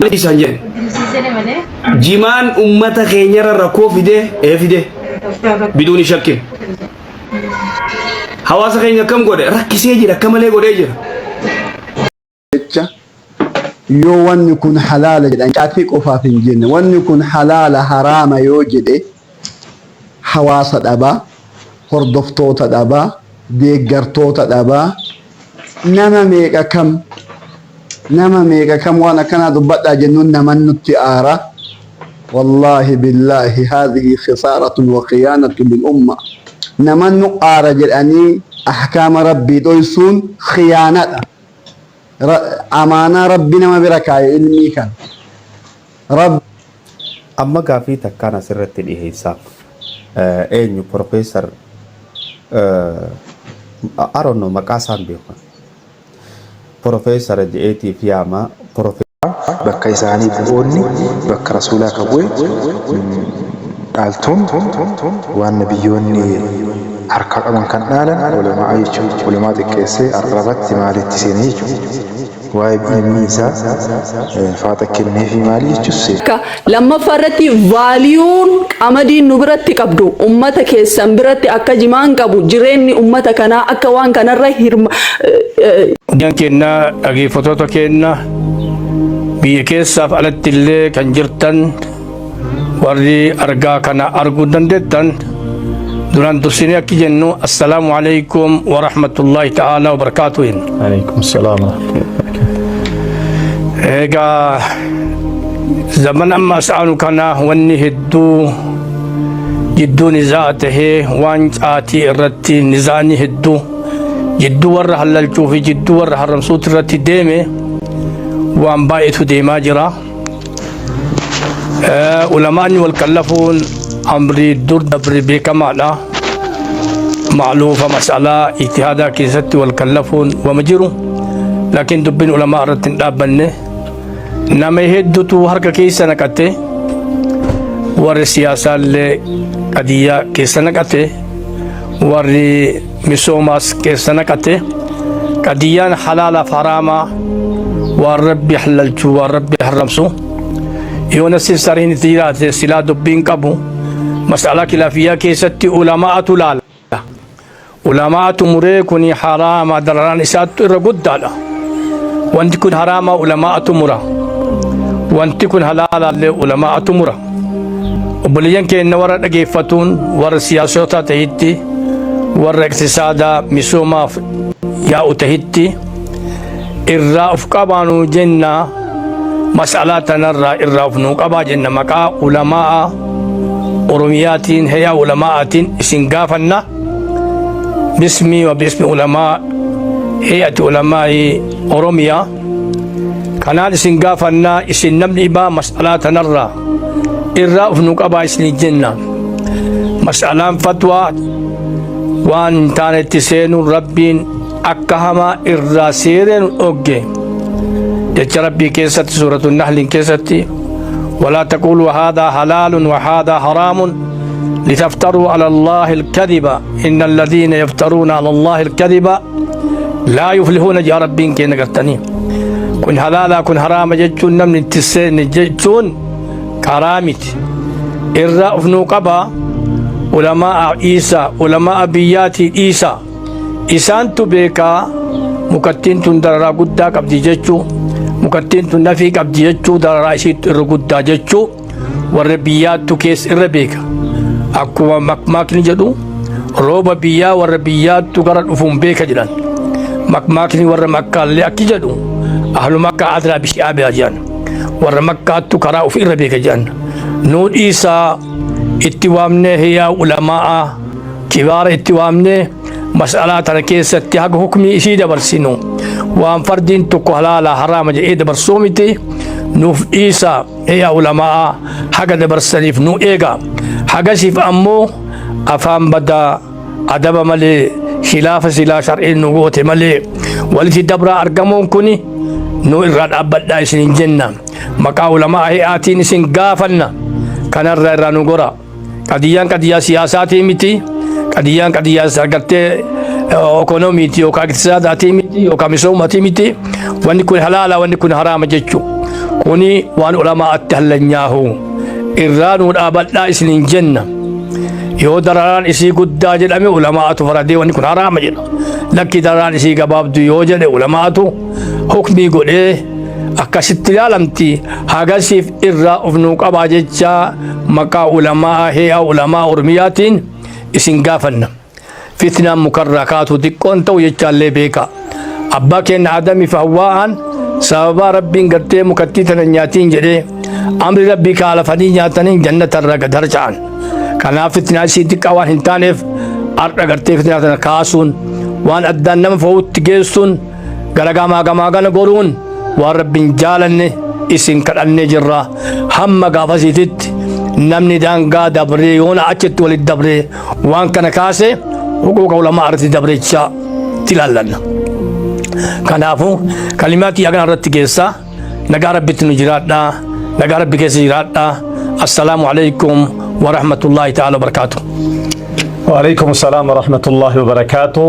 سانجن جيمان أمتا خينير الركو فيده فيده بدون شك حواس خينير كم قد ركسي جرا كم لي قد جرا يو وان يكون حلال جدا كافي قفا في الجنة وان يكون حلال حرام يوجد حواس الأبا هردفتوت الأبا ديقرتوت الأبا نما ميكا كم وانا كان دبتا جنون نمن التئارة والله بالله هذه خسارة وخيانة للأمة نمن نقارة جلاني أحكام ربي دويسون خيانة أمانة ربنا ما بركاي علمي كان رب أما قافي تكانا سرت الإحساب أين بروفيسور أرونو مكاسان بيكون بروفيسور جئتي فياما بروفيسور بكيساني بوني بك رسولك أبوي قالتم وأن نبيوني حركة أمم كان نالا ولما عيشوا ولما تكيسي أرغبت مالي تسينيجو وايب إميزا فاتك كلمة في مالي جسي لما فرتي فاليون أمدي نبرتي كبدو أمتك سنبرتي أكا جمان كبو جريني أمتك أنا أكا وان كان الرهير جان كنا أجي فتوتو كنا بيكيساف على التلي كان جرتن وري أرجع كنا أرجو دندتن دوران درسيني أكي جنو السلام عليكم ورحمة الله تعالى وبركاته. عليكم السلام ورحمة الله وبركاته. إيجا زمن أما أسألو كنا واني هدو جدو نزاته وانج آتي الرتي نزاني هدو جدو ورح اللالجوفي جدو ورح الرمسوت الرتي ديمي وان بايتو ديما جرا علماء والكلفون أمري دور دبري بكمالا معلوفة مسألة اجتهادا كيست والكلفون ومجرو لكن دبين علماء رتن دابنه نما يهدو تو حركة كيسا نكته ور سياسة اللي قدية كيسا نكته ور مسوماس كيسا نكته قديان حلال فراما ورب حللتو ورب حرمسو يونا سيسارين تيرات سلا دبين كبو مسألة خلافية كيستي علماء تلالا علماء مريكني حرام درران إسات الرقود دالا وانت كن حرام علماء مرا وانت كن حلال علماء مرا وبليان كأن ورا نجيفتون ورا سياسة تهيتي ورا اقتصادا مسوما يا تهيتي الرأف كبانو جنة مسألة تنرى الرأف نوكبا جنة مكا علماء أرومياتين هي علماء سنغافنا باسمي وباسم علماء هيئة علماء أوروميا كانال سنغافنا اسن نملي با مسألة تنرى الرأف نوكبا اسن الجنة مسألة فتوى وان تانت تسين ربين أكهما الراسيرين أوجي يا ربي كيست سورة النحل كيست ولا تقولوا هذا حلال وهذا حرام لتفتروا على الله الكذب إن الذين يفترون على الله الكذب لا يفلحون يا ربي كي نقرتني كن حلالا كن حرام جتشون نمن التسين جتشون كرامت الرأف نوقبا علماء عيسى علماء بياتي عيسى إسان تبيكا مكتين تندرى قدا قبدي جتشو مكتين تنفي قبدي جتشو درى رئيسيت الرقدا جتشو والربيات تكيس الربيكا أكوا مكماكني جدو روبا بيا والربيات تقرر أفهم بيكا جدان مكماكني والرمكا اللي أكي جدو أهل مكة أدرى بشيء جان والرمكا تقرر في الربيكا جان نور إيسا اتوامنه هي علماء كبار اتوامنه مسألة تركيسة حق حكمي إشي برسينو وان فردين تكو حلالا حرام جئي برسومتي نوف إيسا هي علماء حق برسنيف نو إيغا حق سيف أمو أفهم بدا أدب ملي خلاف سلا شرعي نغوت ملي والتي دبرا أرقمون كوني نو إراد أبدا إسنين جنة مكا علماء هي آتين سن غافلنا كان الرأي غورا قديان سياساتي متي قديان سرقتي ايكونوميتي او اقتصاداتي متي او كمسوماتي متي وان يكون حلال وان يكون حرام جچو kuni waan ulamaa'atti hallanyaa'u irraa nu dhaabadhaa isinin jenna yoo dararaan isii guddaa jedhame ulamaa'atu faradee wanni kun haraama jedha lakki dararaan isii gabaabdu yoo jedhe ulamaa'atu hukmii godhee akkasitti ilaalamti hagasiif irraa of nuu qabaa jecha maqaa ulamaa hee'aa ulamaa ormiyaatiin isin gaafanna fitnaan mukarraa kaatu xiqqoon ta'u jechaallee beeka abbaa keenya Aadamiif Hawwaa'aan sababa rabbiin gartee mukattii tana nyaatiin jedhee amri rabbii kaalafanii nyaataniin jannatarra gad harca'an kanaaf fitnaa isii xiqqaa waan hin taaneef har'a gartee fitnaa tana kaasuun waan addaan nama fo'utti geessuun garagamaa gamaa gana goruun waan rabbiin jaalanne isin kadhannee jirra hamma gaafasiititti namni daangaa dabree yoona achitti walitti dabree waan kana kaase huquuqa ulamaa irratti dabreechaa tilaallanna kanaafu kalimaatii agan irratti geessa nagaa rabbitti nu jiraadhaa nagaa rabbi keessa jiraadhaa assalaamu alaykum wa rahmatullaahi ta'ala wa barakaatuh. وعليكم السلام ورحمة الله وبركاته.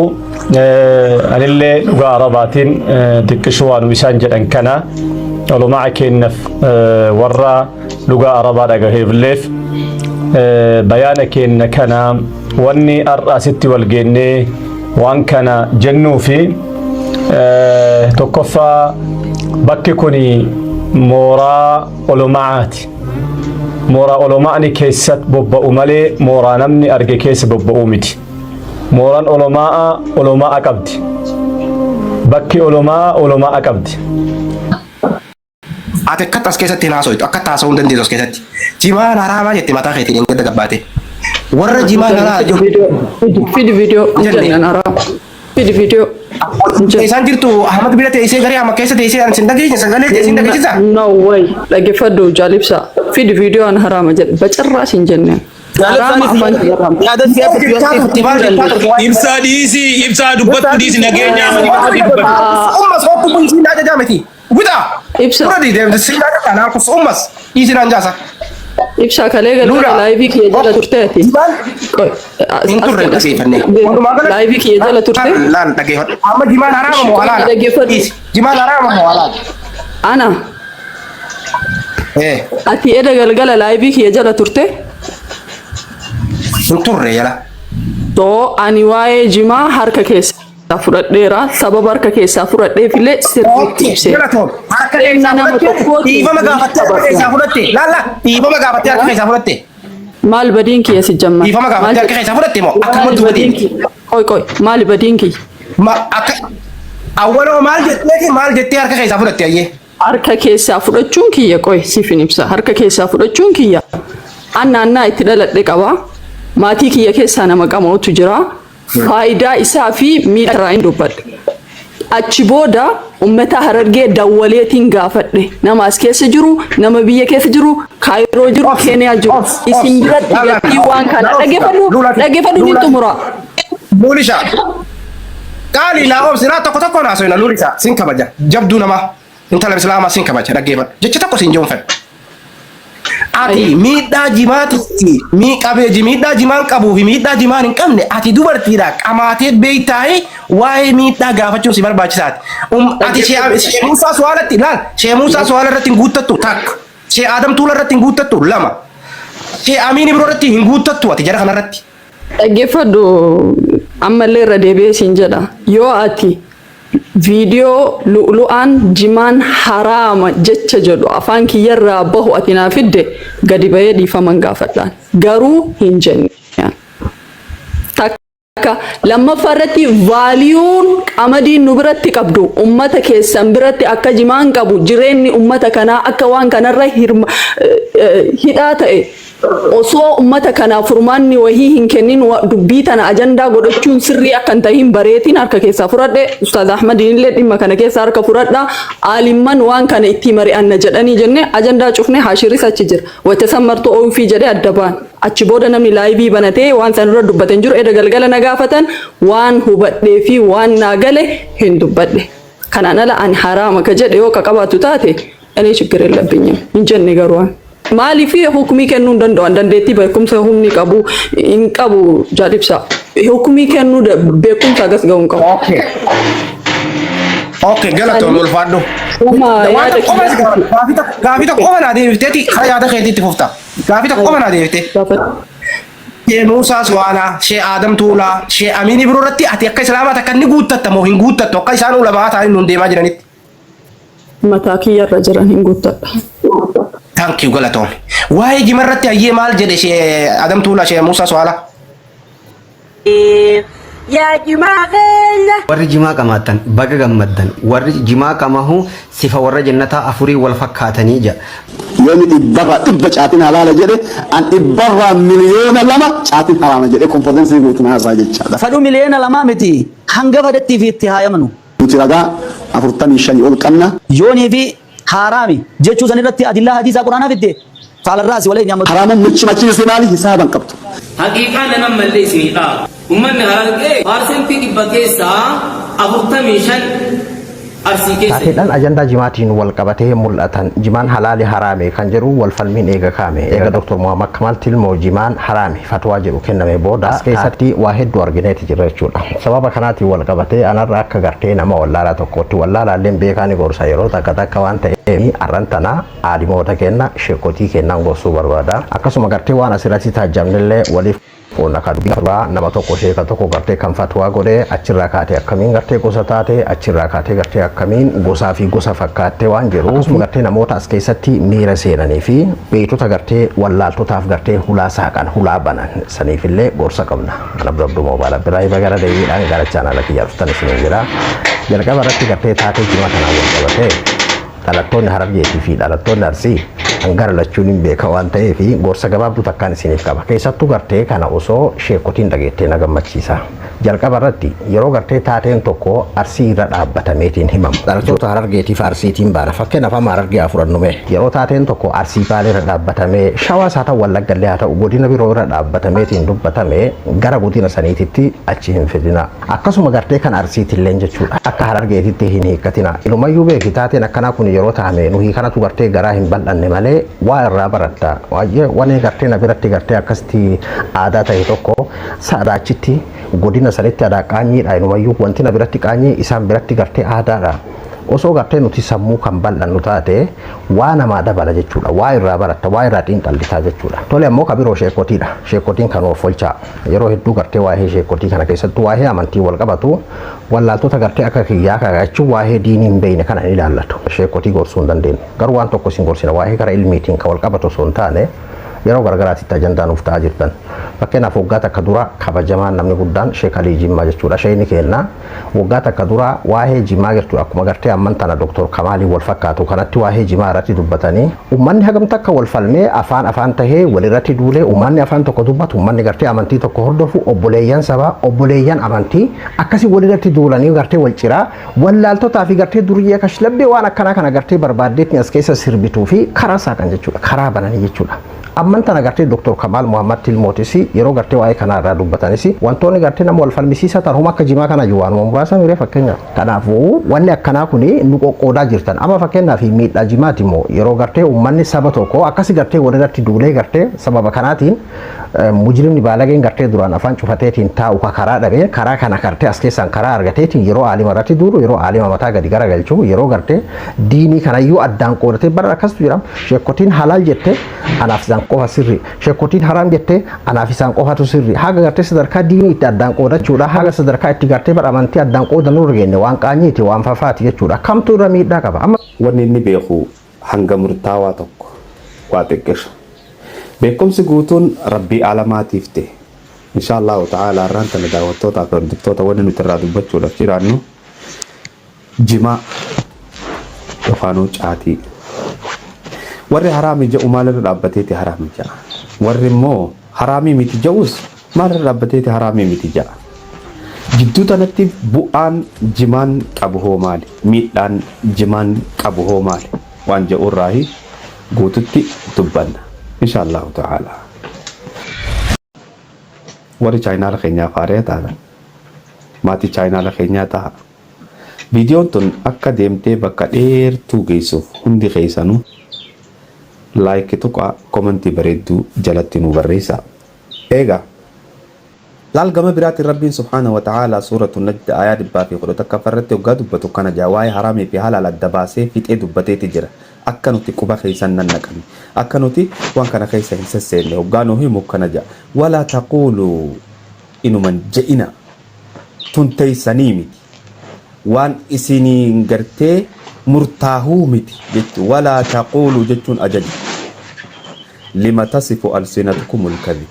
أنا اللي قارباتين تكشوان ويسان جدًا كنا ولو معك إنف ورا لقى عربات أجهيب الليف بيانك إن كنا واني الرأسيتي والجنة وان كنا جنو في تكفى بككوني مورا ولو معاتي مورا علماءني كيست بوبا أمالي مورا نمني أرجع كيس بوبا أمتي مورا علماء أكبدي بكي علماء أكبدي أتكت أسكيسة ناسويت أكت أسون دندي أسكيسة جماعة نارا جت متى خيتين إنك تجباتي ورا جماعة نارا فيديو جنة نارا فيديو إنسان جرتو أحمد بيلا تيسي غري أما كيسة تيسي أنا سندقي جيسا no way lagi faddu jalibsa فيديو أنا حرام جد بچرّاش إنجنة حرام أمان حرام إبسا ديسي إبسا دبت ديسي نجينا أمس هو كم يسين هذا جامتي ودا إبسا ورا دي ده سين هذا أنا أقص أمس يسين أنجاسا إبسا كله قال لايفي كي جل ترتاهي إنتور رأسي فني لايفي كي جل ترتاهي لا لقيه أما جمال حرام موالا جمال حرام موالا أنا إيه أتي إذا قال لايفي كي جل ترتاهي إنتور رجلا تو أني واي جماعة حركة كيس سافرت ديرا سبب حركة كيس سافرت دي فيلة سيرتيبسي يلا توم حركة إيفا ما قابت حركة سافرتي لا إيفا ما قابت حركة سافرتي مال بدينكي يا سجمع إيفا ما قابت حركة سافرتي مو أكمل بدينكي كوي مال بدينكي ما أوله مال جت حركة سافرتي أيه harka keessaa fudhachuun kiyya qoy siifin ibsa harka keessaa fudhachuun kiyya anna itti dhaladhe qaba maatii kiyya keessaa nama qamootu jira faayidaa isaa fi miidhaa hin dubbadhe achi booda ummata Harargee dawwaleetiin gaafadhe nama as keessa jiru nama biyya keessa jiru Kaayiroo jiru Keeniyaa jiru isin biratti gatii waan kana dhageeffadhu ni xumura Lulisha qaali laa obsira tokko naasoina Lulisha sin kabaja jabduu nama intala islaama sin kabaja dhageeffadhu jecha tokko sin joonfadhu ati miidhaa jimaati miidhaa jimaan qabuu fi miidhaa jimaan hin qabne ati dubartiidha qamaatee beeytaa'ee waa'ee miidhaa gaafachuun si barbaachisaati. Ati shee Muusaa Suwaalatti ilaal shee Muusaa Suwaala irratti hin guuttattu takka shee Aadam Tuula irratti hin guuttattu lama shee Amiin Ibiroo irratti hin guuttattu ati jara kanarratti. Dhaggeeffadhu ammallee irra deebi'ee siin jedha yoo ati viidiyoo lu'lu'aan jimaan haraama jecha jedhu afaan kiyyarraa bahu ati naa fidde gadi bahee dhiifaman gaafadhaan garuu hin jenne. Takka lammaffaa irratti vaaliyuun qamadiin nu biratti qabdu ummata keessan biratti akka jimaan qabu jireenyi ummata kanaa akka waan kanarra hidhaa ta'e osoo ummata kanaa furmaanni wahii hin kennin dubbii tana ajandaa godhachuun sirrii akka hin tahin bareetiin harka keessaa fudhadhe Ustaaz Ahmadiin illee dhimma kana keessaa harka fudhadha aalimman waan kana itti mari'anna jedhanii jenne ajandaa cufne haashiris achi jira wata sammartu ofii jedhe adda baan achi booda namni laayivii banatee waan san irra dubbatan jiru edda galgala na gaafatan waan hubadhee fi waan naa gale hin dubbadhe kanaan ala ani haraama ka jedhe yoo qabaatu taate ani ችግር የለብኝም hin jenne garuu maaliif hukumii kennuu danda'an dandeettii beekumsa humni qabu hin qabu jaalibsa hukumii kennuu beekumsa gas ga'uun qabu. اوكي قالتهم الفادو وما يادك قافيتك قومنا ديفتي خياطه خيتي تفوفتا قافيتك قومنا ديفتي شيء موسى سوالا شيء آدم تولا شيء أميني برورتي أتي أكيد سلامة كني قوتة تمو هين قوتة توقع سانو لبعات هاي نون ديما جرانيت متاكي الرجران هنقول ثانك يو قالتهم واي جمرتي أيه مال جدي شيء آدم تولا شيء موسى سوالا يا جماعة warri jimaa qamaatan baga gammaddan warri jimaa qamahu sifa warra jannataa afurii wal fakkaatanii jira yoomii dhibba caatiin halaala jedhe an dhibbarraa miliyoona lama caatiin haraama jedhe konfodensii guutummaa irraa jechaadha. Fadhu miliyoona lamaa miti hanga fadhattii fi itti haayamanu. Nuti ragaa 45 ol qabna. Yoonii fi haaraami jechuu san irratti adillaa hadiisaa quraanaa fidde faalarraasi walee nyaamatu. Haraama machiisiise maali hisaaban qabdu. Haqiiqaa nama mallee isiniidha. Uummanni harargee parsentii 100 keessaa 45 arsii keessa. Taateedhaan ajandaa jimaatiin wal qabatee mul'atan jimaan halaali haraame kan jedhu wal falmiin eega kaame eega Dr. Muhammad Kamal Tilmoo jimaan haraame fatwaa jedhu kenname booda as keessatti waa hedduu argineeti jira jechuudha. Sababa kanaatiin wal qabatee anarra akka gartee nama wallaalaa tokkotti wallaalaalleen beekaani gorsa yeroo takka waan ta'eef arrantana aadimoota kenna sheekotii kennan gorsuu barbaada. Akkasuma gartee waan asirratti taajjabnillee waliif Pun akan biarlah nama toko saya kata toko garte kan fatwa gore acirra kate akamin garte gosa tate acirra kate garte akamin gosa fi gosa fakkate wan jeru garte nama tas keessatti miira seenanii fi beektoota garte wallaaltotaaf garte hulaa saaqan hulaa banan saniifillee gorsa qabna ana birabdu moobaala biraa bagara deebiidhaan gara chaanala kiyyaaftan isin jira jalqaba irratti garte taatee jimaa kanaan wal qabate dhalattoonni harargeetii fi dhalattoonni arsii angara lachuun hin beeka waan ta'eef gorsa gabaabduu takkaan isiniif qaba keessattuu gartee kana osoo sheekotiin dhageettee na gammachiisa jalqaba irratti yeroo gartee taateen tokko arsii irra dhaabbatameetiin himamu dhalattoota harargeetii fi arsiitiin baana fakkeenyaaf amma harargee afurannume yeroo taateen tokko arsii baalee irra dhaabbatamee shawaas haa ta'u wallaggallee haa ta'u godina biroo irra dhaabbatameetiin dubbatame gara godina saniititti achi hin fidina akkasuma gartee kan arsiitillee jechuudha akka harargeetitti hin hiikkatina ilumayyuu beeki taateen akkanaa kun yeroo taame nuyi kanatu gartee garaa hin bal'anne malee waa irraa baratta waan gartee na biratti gartee akkasti aadaa ta'e tokko saadaachitti godina sanitti aadaa qaanyiidha inumayyuu wanti na biratti qaanyii isaan biratti gartee aadaadha osoo gartee nuti sammuu kan bal'annu taate waa namaa dabala jechuudha waa irraa baratta waa irraa xiinxallitaa jechuudha tole ammoo kabiroo sheekotiidha sheekotiin kan of olchaa yeroo hedduu gartee waa'ee sheekotii kana keessattuu waa'ee amantii wal qabatu wallaaltota gartee akka kiyyaa kaagachuun waa'ee diinii hin beekne kana ni ilaallatu sheekotii gorsuu hin dandeenye garuu waan tokko isin gorsina waa'ee gara ilmiitiin kan wal qabatu osoo hin taane yeroo gargaraatitti ajandaan nuuf ta'aa jirtan fakkeenyaaf waggaa takka dura kabajamaan namni guddaan Sheek Alii Jimmaa jechuudha sheekni kenna waggaa takka dura waa'ee jimaa jirtu akkuma gartee amman tana Dr. Kamaalii wal fakkaatu kanatti waa'ee jimaa irratti dubbatanii uummanni hagam takka wal falmee afaan tahee walirratti duulee uummanni afaan tokko dubbatu uummanni gartee amantii tokko hordofu obboleeyyan sabaa obboleeyyan amantii akkasii walirratti duulanii gartee wal ciraa wallaaltotaa fi gartee duriyyee kashlabbee waan akkanaa kana gartee barbaaddeetni as keessa sirbituu fi karaa saaqan jechuudha karaa bananii jechuudha. Amman tana gartee Dr. Kamal Muhammad Tilmootisi yeroo gartee waa'ee kana irraa dubbatanis wantoonni gartee nama wal falmisiisa tarhuma akka jimaa kana jiwaan muraasa miree fakkeenya kanaafuu wanni akkanaa kuni nu qoqqoodaa jirtan amma fakkeenyaaf miidhaa jimaati immoo yeroo gartee uummanni saba tokko akkasi gartee walirratti duulee gartee sababa kanaatiin mujrimni baalageen gartee duraan afaan cufateetiin taa'u karaa dhabee karaa kana gartee as keessaan karaa argateetiin yeroo aalima irratti duuru yeroo aalima mataa gadi garagalchuu yeroo gartee diinii kanayyuu addaan qoodatee bara akkasitu jedhama sheekotiin halaal jette anaaf isaan qofa sirri sheekotiin haraam jette anaaf isaan qofatu sirri haga gartee sadarkaa diinii itti addaan qoodachuudha haga sadarkaa itti gartee bara amantii addaan qoodanuu argenne waan qaanyiiti waan fafaati jechuudha kamtu irra miidhaa qaba amma wanni inni beeku hanga murtaawaa tokko waa xiqqeessu beekumsi guutuun rabbii alamaatiif ta'e inshaallahu ta'ala irraan tana daawwattootaa fi hordoftoota wanni nuti irraa dubbachuudhaaf jiraannu jimaa yookaan caatii warri haraami jedhu maalirra dhaabbateeti haraami jedha warri immoo haraamii miti jedhus maalirra dhaabbateeti haraamii miti jedha jidduu tanatti bu'aan jimaan qabu hoo maali miidhaan jimaan qabu hoo maali waan jedhu irraahi guututti dubbanna inshaallahu ta'ala warri chaayinaala keenyaa faaree taatan maatii chaayinaala keenyaa ta'a viidiyoon tun akka deemtee bakka dheertuu geessuuf hundi keessanuu laayikii tuqaa komentii bareedduu jalatti nu barreessaa eegaa لالقم برات ربي سبحانه وتعالى سورة النجد آيات بافي قلت كفرت وقاد بتوكنا جواي حرامي في حال على الدباسي في تيد بتيت جرا أكنو تكوبا خيسان ننكن أكنو تي وان كان خيسان سسين له قانو هي مكنا جا ولا تقولوا إنو من جئنا تنتي سنيمي وان إسيني نغرتي مرتاهومي ولا تقولوا جتون أجد لما تصف ألسنتكم الكذب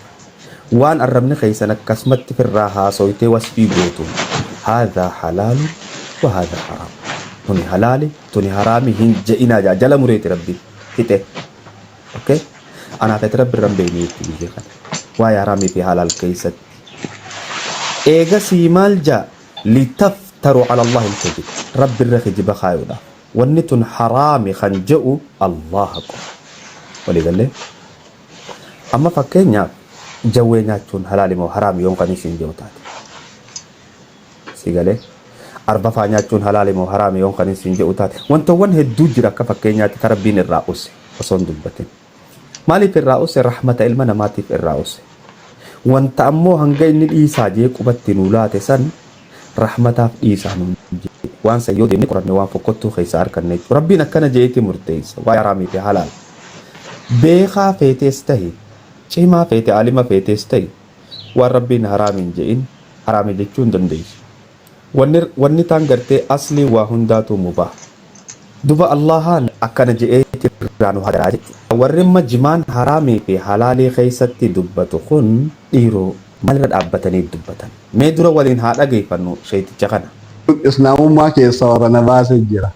وان الربن خيسان كسمت في الراحة سويتي واسفي بوتون هذا حلال وهذا حرام توني حلالي توني حرامي هن جئنا جا جل مريت ربي كته اوكي انا فترب ربي نيتي بيجي ويا رامي في حلال كيست ايغا سيمال جا لتفتروا على الله الكذب رب الرخي جبا خايودا ونتن حرامي خنجئوا الله أكبر ولذا اما فكينيا جوينا تون حلال مو حرام يوم كان يسين جوتات سيغالي أربعة فانيا تون حلال مو حرام يوم كان يسين جوتات وانتو وان هدو جرا كفكينيا تربين الرأوس وصون دبتين مالي في الرأوس رحمة علمنا ماتي في الرأوس وانت أمو هنگين الإيسا جيك وبتنولات سن رحمة في إيسا نمجي وان سيودي نقرن وان فقطو خيسار كنت ربنا كان جيتي مرتيس ويا رامي في حلال بيخا فيتستهي شيما فيتي عالما فيتستهي وربنا حرامين جئين حرامي جيكون دنديس wanni tan garte asli wa hundatu mubah duba allahan akana je'eti ranu hadaraji warri majman harami fi halali khaysatti dubbatu kun diro malrad abbatani dubbatan me dura walin hada gayfanno shayti jakana islamu ma ke sawarana base jira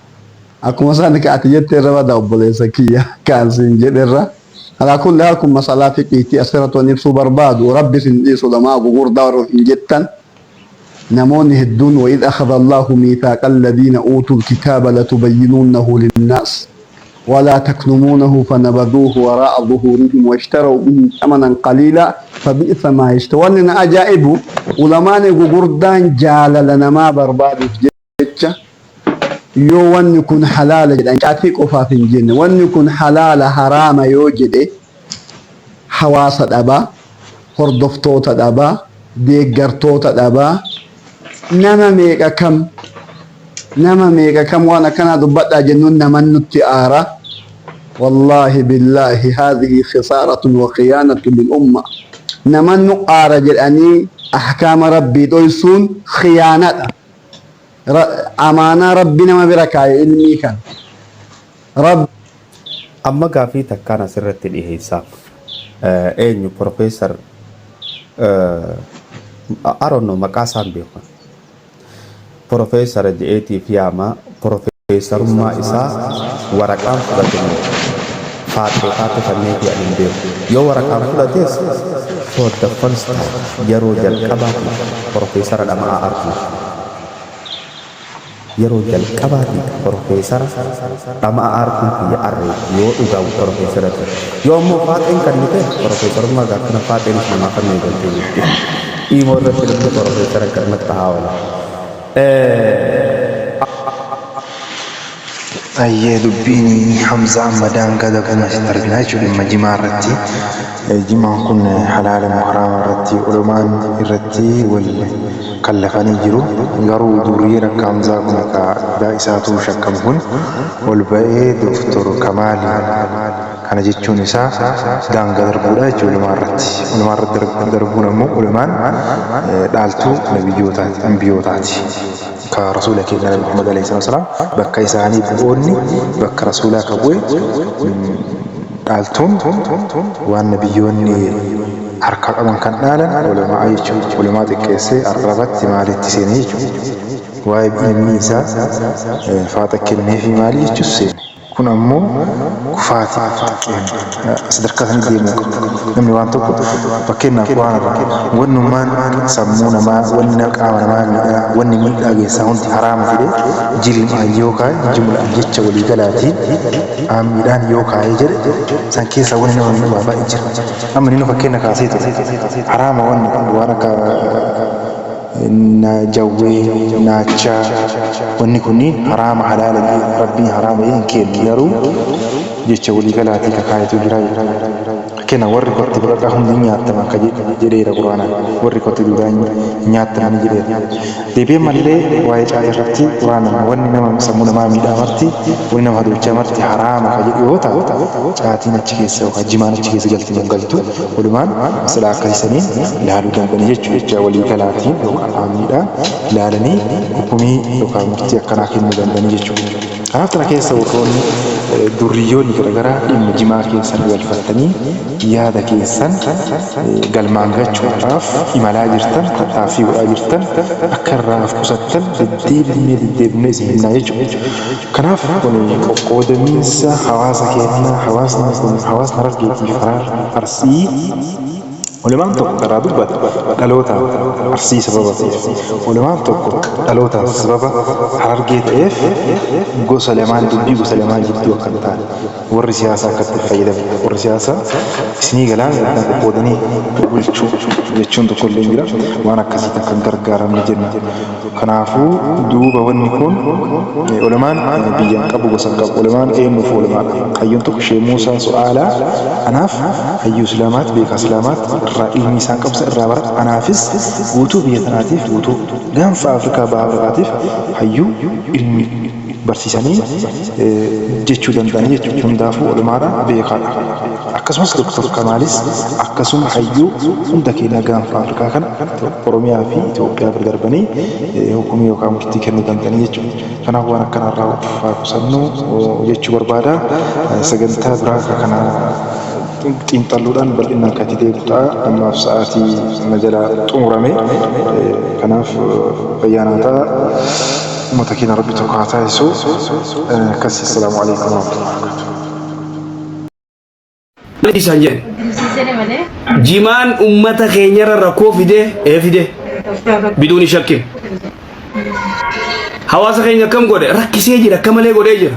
akuma san ka atiyete rawa da obbolesa kiya kan sin jederra ala kulli hakum masala fi qiti asratu nifsu barbadu rabbi sin isu dama gugur dawro jettan نمونه الدون وإذ أخذ الله ميثاق الذين أوتوا الكتاب لتبينونه للناس ولا تكتمونه فنبذوه وراء ظهورهم واشتروا به ثمنا قليلا فبئس ما يشترون أجائب ولما نقردان جال لنا ما برباد جتة يو ون يكون حلال جدا كاتفيك وفاف الجن ون يكون حلال حرام يوجد حواس الأبا هردفتوت الأبا ديقرتوت الأبا nama meeqa kam وانا كان دبتا جنون من نتيارا والله بالله هذه خسارة وخيانة للأمة نمن نقارا جلاني أحكام ربي دويسون خيانة أمانة ربنا ما بركاي علمي كان رب أما قافي تكانا سرت الإحساق أين بروفيسور أرونو مكاسان بيخوان Profesor JET Fiama, Profesor Ma Isa, warakam fulatin, Fatu Faneti Alimbe. Yo warakam fulatis for the first time. Yaro Jal Kabati, Profesor Adama Arki. Yaro Jal Kabati, Profesor Adama Arki ya Arri. Yo uga Profesor. Yo mo fatin kanite, Profesor Maga kana fatin sama kanite. Imo refill Profesor karena tahawala. أيه دبيني حمزة مدان قد كنا تربينا شو لما جمارتي جماع كنا حلال محرم رتي علمان رتي والكلفاني جرو غرو دوري ركام زاكم كدائساتو شكمهن والباقي دفتر كمال كان جيتشون نساء دان قدر بودا علمان رتي دربونا مو علمان دالتو نبيوتات انبيوتاتي كرسولك النبي محمد عليه الصلاة والسلام بك إساني بقولني بك رسولك أبوي قالتم والنبيوني حركة أمام كان نالا ولما أيشو ولما تكسي أرغبت مالي تسينيشو وايب إميسا فاتك النفي مالي تسيني كنا مو كفاتي صدركة نديمو نمني وانتو فكينا قوانا ونو مان سمونا ما وننا قاونا ما وني من اغي ساونتي حرام فيدي جيل ما يوكاي جمله جيتش ولي غلاتي اميدان يوكاي جر سانكي ساوني نو بابا اجر امني نو فكينا كاسيتو حرام وانا na jawwe na cha wani kunni haram halal rabbi haram yin ke yaru jecha wali galati ka kayatu jirai fakkeenyaaf warri kotti baqaqaa hundi nyaataman ka jedheera quraanaan warri kotti duudaa nyaataman jedheera deebi'ee mallee waa'ee caatii irratti quraanaan wanni nama sammuu namaa miidhaa marti wanni nama hadochaa marti haraama ka jedhu yoo ta'u caatiin achi keessa yookaan jimaan achi keessa galti hin galtu walumaan masalaa akkasisaniin ilaaluu danda'anii jechuudha walii galaatiin yookaan aamiidhaan ilaalanii hukumii yookaan murtii akkanaa kennuu danda'anii jechuudha. Kanaaf tana keessa warroonni durriyoonni garaagaraa dhimma jimaa keessan galfattanii yaada keessan galmaan gachuudhaaf imalaa jirtan tattaaffii godhaa jirtan akka irraa qusattan deddeebinee isin hinnaa jechuudha. Kanaaf kun qoqqoodamiinsa hawaasa keenyaa hawaasni Harargeetii fi Arsii ولمان توك ترى دبت دلوتا أرسي سببا ولمان توك دلوتا سببا حرقيت إف جو سليمان دبي جو سليمان جبتي وكنتان ور سياسة كتب فايدة ور سياسة سني قلان قودني ويلشو يتشون تقول لي وانا كسيتا كنكر قارم نجرنا كنافو دوبا ونكون ولمان بيجان كابو وسنكاب ولمان اي مفو ولمان حيون توك شي موسى سؤالا أناف حيو سلامات بيكا سلامات ilmi isaan qabsa irraa bara anaafis guutuu biyya tanaatiif guutuu gaanfa Afrikaa baha Afrikaatiif hayyuu ilmi barsiisanii jechuu danda'anii jechuudha. Hundaafuu olumaadha beekaadha. Akkasumas Dr. Kamaalis akkasuma hayyuu hunda keenya gaanfa Afrikaa kana Oromiyaa fi Itoophiyaa bira darbanii hukumii yookaan murtii kennuu danda'anii jechuudha. Kanaaf waan akkanarraa of qusannuu jechuu barbaada. Sagantaa biraa kana xiinxalluudhaan bal'inaan kan itti deebi'udha. Ammaaf sa'aatii majala xumurame. Kanaaf bayyaanaataa uummata keenya rabbi tokko haa taasisu. Akkasii assalaamu alaikum warahmatullahi. Jimaan uummata keenyarra rakkoo fide biduuni shakkin. Hawaasa keenya akkam godhe rakkisee jira akka malee godhee jira.